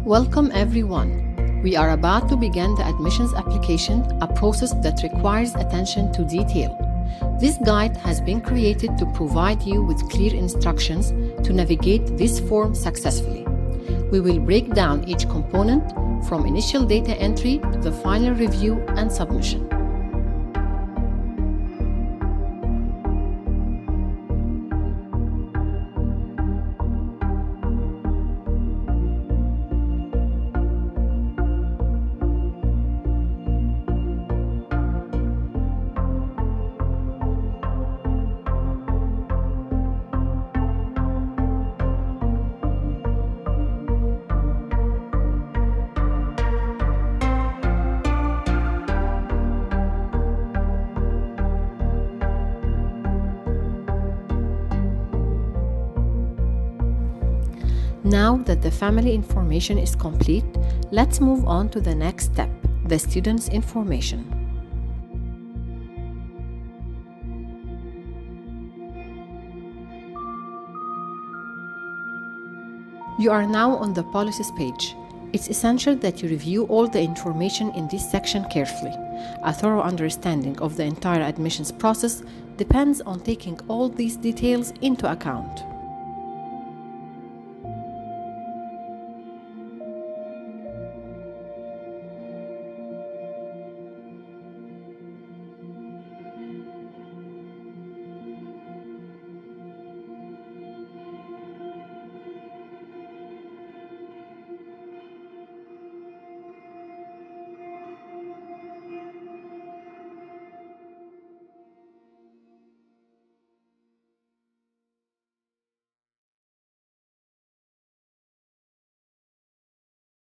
Welcome everyone. We are about to begin the admissions application, a process that requires attention to detail. This guide has been created to provide you with clear instructions to navigate this form successfully. We will break down each component from initial data entry to the final review and submission. Now that the family information is complete, let's move on to the next step, the student's information. You are now on the policies page. It's essential that you review all the information in this section carefully. A thorough understanding of the entire admissions process depends on taking all these details into account.